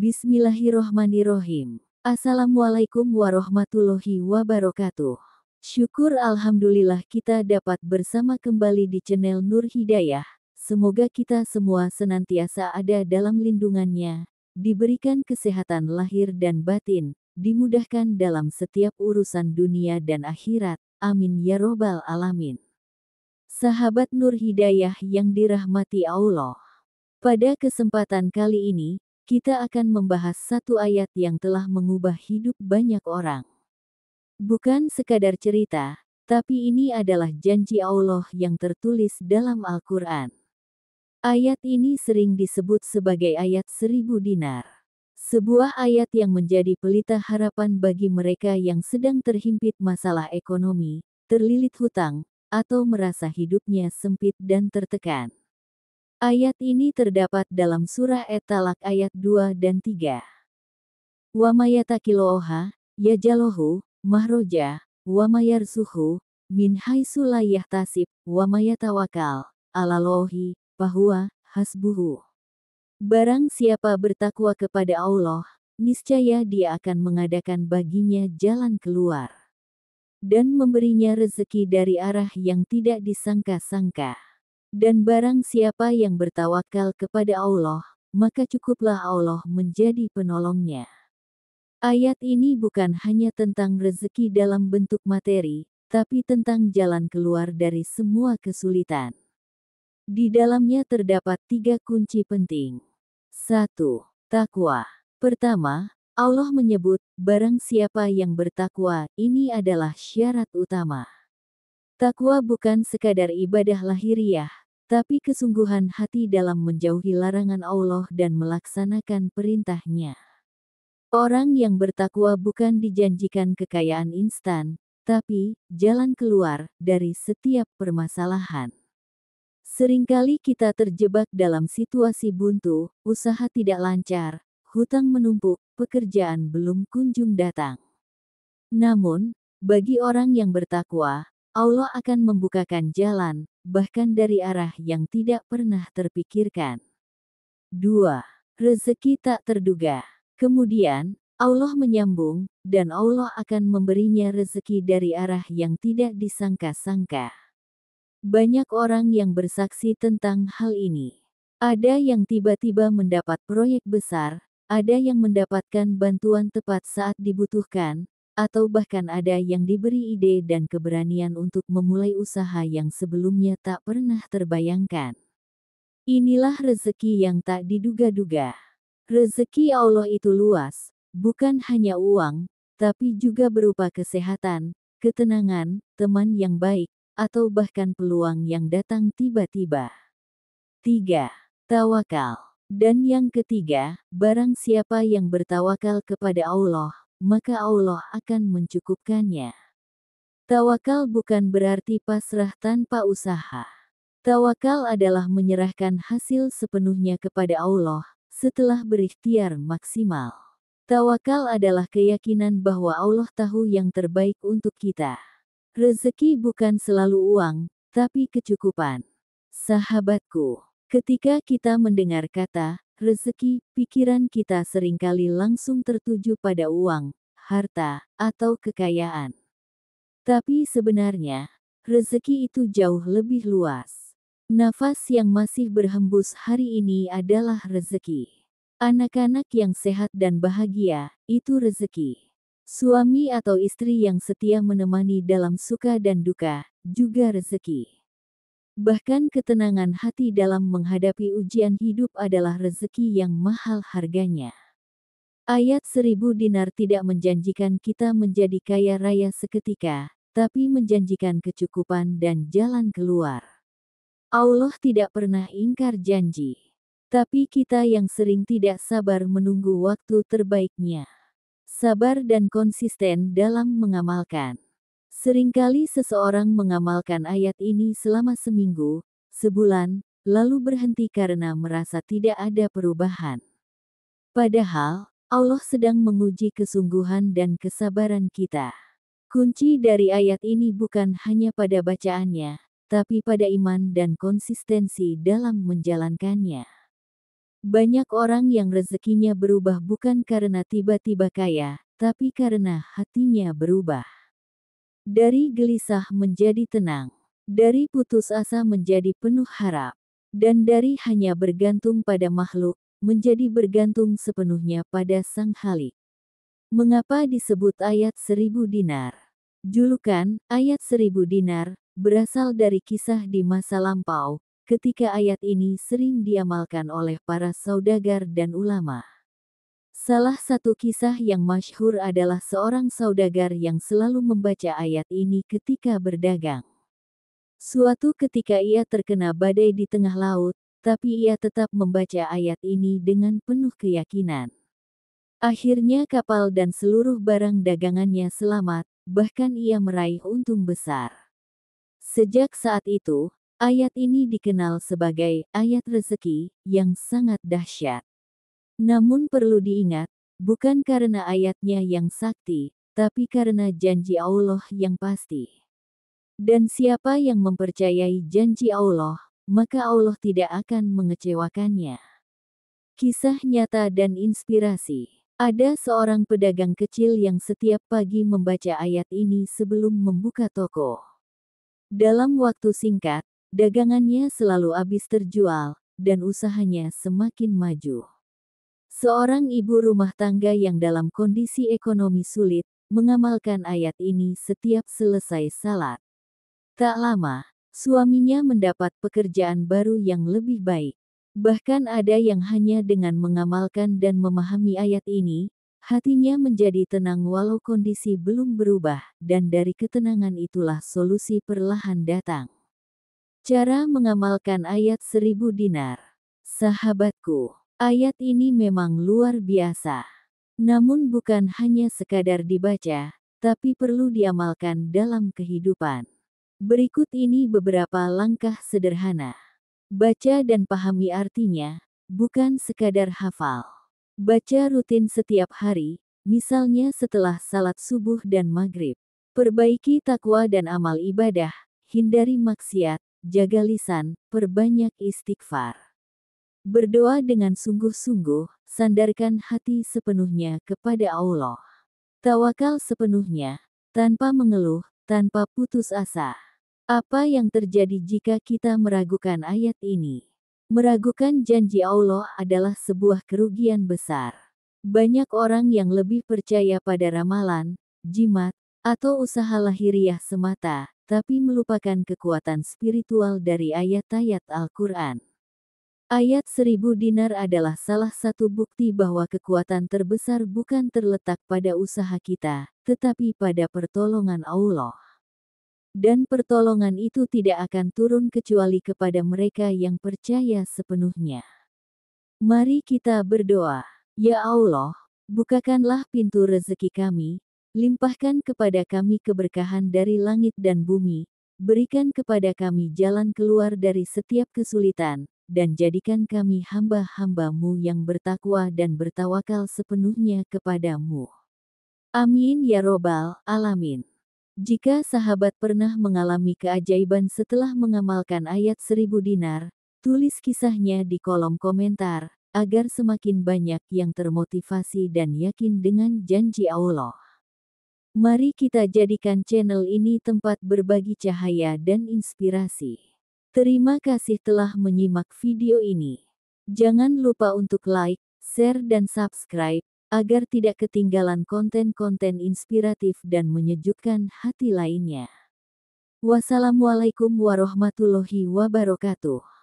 Bismillahirrohmanirrohim. Assalamualaikum warahmatullahi wabarakatuh. Syukur alhamdulillah kita dapat bersama kembali di channel Nur Hidayah. Semoga kita semua senantiasa ada dalam lindungannya, diberikan kesehatan lahir dan batin, dimudahkan dalam setiap urusan dunia dan akhirat. Amin ya robbal alamin. Sahabat Nur Hidayah yang dirahmati Allah. Pada kesempatan kali ini, kita akan membahas satu ayat yang telah mengubah hidup banyak orang. Bukan sekadar cerita, tapi ini adalah janji Allah yang tertulis dalam Al-Quran. Ayat ini sering disebut sebagai ayat 1000 dinar. Sebuah ayat yang menjadi pelita harapan bagi mereka yang sedang terhimpit masalah ekonomi, terlilit hutang, atau merasa hidupnya sempit dan tertekan. Ayat ini terdapat dalam surah At-Talaq ayat 2 dan 3. Wa mayatakiloha, yajalohu, mahroja, wa mayarsuhu, min haitsu la yahtasib, wa mayatawakal, alalohi, fahuwa, hasbuhu. Barang siapa bertakwa kepada Allah, niscaya Dia akan mengadakan baginya jalan keluar. Dan memberinya rezeki dari arah yang tidak disangka-sangka. Dan barang siapa yang bertawakal kepada Allah, maka cukuplah Allah menjadi penolongnya. Ayat ini bukan hanya tentang rezeki dalam bentuk materi, tapi tentang jalan keluar dari semua kesulitan. Di dalamnya terdapat 3 kunci penting. 1. Takwa. Pertama, Allah menyebut, barang siapa yang bertakwa, ini adalah syarat utama. Takwa bukan sekadar ibadah lahiriah, tapi kesungguhan hati dalam menjauhi larangan Allah dan melaksanakan perintahnya. Orang yang bertakwa bukan dijanjikan kekayaan instan, tapi jalan keluar dari setiap permasalahan. Seringkali kita terjebak dalam situasi buntu, usaha tidak lancar, hutang menumpuk, pekerjaan belum kunjung datang. Namun, bagi orang yang bertakwa, Allah akan membukakan jalan, bahkan dari arah yang tidak pernah terpikirkan. 2. Rezeki tak terduga. Kemudian, Allah menyambung, dan Allah akan memberinya rezeki dari arah yang tidak disangka-sangka. Banyak orang yang bersaksi tentang hal ini. Ada yang tiba-tiba mendapat proyek besar, ada yang mendapatkan bantuan tepat saat dibutuhkan, atau bahkan ada yang diberi ide dan keberanian untuk memulai usaha yang sebelumnya tak pernah terbayangkan. Inilah rezeki yang tak diduga-duga. Rezeki Allah itu luas, bukan hanya uang, tapi juga berupa kesehatan, ketenangan, teman yang baik, atau bahkan peluang yang datang tiba-tiba. 3. Tawakal. Dan yang ketiga, barang siapa yang bertawakal kepada Allah, maka Allah akan mencukupkannya. Tawakal bukan berarti pasrah tanpa usaha. Tawakal adalah menyerahkan hasil sepenuhnya kepada Allah, setelah berikhtiar maksimal. Tawakal adalah keyakinan bahwa Allah tahu yang terbaik untuk kita. Rezeki bukan selalu uang, tapi kecukupan. Sahabatku, ketika kita mendengar kata rezeki, pikiran kita seringkali langsung tertuju pada uang, harta, atau kekayaan. Tapi sebenarnya, rezeki itu jauh lebih luas. Nafas yang masih berhembus hari ini adalah rezeki. Anak-anak yang sehat dan bahagia, itu rezeki. Suami atau istri yang setia menemani dalam suka dan duka, juga rezeki. Bahkan ketenangan hati dalam menghadapi ujian hidup adalah rezeki yang mahal harganya. Ayat 1000 dinar tidak menjanjikan kita menjadi kaya raya seketika, tapi menjanjikan kecukupan dan jalan keluar. Allah tidak pernah ingkar janji. Tapi kita yang sering tidak sabar menunggu waktu terbaiknya. Sabar dan konsisten dalam mengamalkan. Seringkali seseorang mengamalkan ayat ini selama seminggu, sebulan, lalu berhenti karena merasa tidak ada perubahan. Padahal, Allah sedang menguji kesungguhan dan kesabaran kita. Kunci dari ayat ini bukan hanya pada bacaannya, tapi pada iman dan konsistensi dalam menjalankannya. Banyak orang yang rezekinya berubah bukan karena tiba-tiba kaya, tapi karena hatinya berubah. Dari gelisah menjadi tenang, dari putus asa menjadi penuh harap, dan dari hanya bergantung pada makhluk, menjadi bergantung sepenuhnya pada Sang Khalik. Mengapa disebut ayat 1000 dinar? Julukan, ayat 1000 dinar, berasal dari kisah di masa lampau, ketika ayat ini sering diamalkan oleh para saudagar dan ulama. Salah satu kisah yang masyhur adalah seorang saudagar yang selalu membaca ayat ini ketika berdagang. Suatu ketika ia terkena badai di tengah laut, tapi ia tetap membaca ayat ini dengan penuh keyakinan. Akhirnya kapal dan seluruh barang dagangannya selamat, bahkan ia meraih untung besar. Sejak saat itu, ayat ini dikenal sebagai ayat rezeki yang sangat dahsyat. Namun perlu diingat, bukan karena ayatnya yang sakti, tapi karena janji Allah yang pasti. Dan siapa yang mempercayai janji Allah, maka Allah tidak akan mengecewakannya. Kisah nyata dan inspirasi. Ada seorang pedagang kecil yang setiap pagi membaca ayat ini sebelum membuka toko. Dalam waktu singkat, dagangannya selalu habis terjual, dan usahanya semakin maju. Seorang ibu rumah tangga yang dalam kondisi ekonomi sulit, mengamalkan ayat ini setiap selesai salat. Tak lama, suaminya mendapat pekerjaan baru yang lebih baik. Bahkan ada yang hanya dengan mengamalkan dan memahami ayat ini, hatinya menjadi tenang walau kondisi belum berubah, dan dari ketenangan itulah solusi perlahan datang. Cara mengamalkan ayat 1000 dinar. Sahabatku, ayat ini memang luar biasa. Namun bukan hanya sekadar dibaca, tapi perlu diamalkan dalam kehidupan. Berikut ini beberapa langkah sederhana. Baca dan pahami artinya, bukan sekadar hafal. Baca rutin setiap hari, misalnya setelah salat subuh dan maghrib. Perbaiki takwa dan amal ibadah, hindari maksiat, jaga lisan, perbanyak istighfar. Berdoa dengan sungguh-sungguh, sandarkan hati sepenuhnya kepada Allah. Tawakal sepenuhnya, tanpa mengeluh, tanpa putus asa. Apa yang terjadi jika kita meragukan ayat ini? Meragukan janji Allah adalah sebuah kerugian besar. Banyak orang yang lebih percaya pada ramalan, jimat, atau usaha lahiriah semata, tapi melupakan kekuatan spiritual dari ayat-ayat Al-Quran. Ayat 1000 dinar adalah salah satu bukti bahwa kekuatan terbesar bukan terletak pada usaha kita, tetapi pada pertolongan Allah. Dan pertolongan itu tidak akan turun kecuali kepada mereka yang percaya sepenuhnya. Mari kita berdoa. Ya Allah, bukakanlah pintu rezeki kami, limpahkan kepada kami keberkahan dari langit dan bumi, berikan kepada kami jalan keluar dari setiap kesulitan, dan jadikan kami hamba-hamba-Mu yang bertakwa dan bertawakal sepenuhnya kepadamu. Amin ya robbal alamin. Jika sahabat pernah mengalami keajaiban setelah mengamalkan ayat 1000 dinar, tulis kisahnya di kolom komentar, agar semakin banyak yang termotivasi dan yakin dengan janji Allah. Mari kita jadikan channel ini tempat berbagi cahaya dan inspirasi. Terima kasih telah menyimak video ini. Jangan lupa untuk like, share dan subscribe, agar tidak ketinggalan konten-konten inspiratif dan menyejukkan hati lainnya. Wassalamualaikum warahmatullahi wabarakatuh.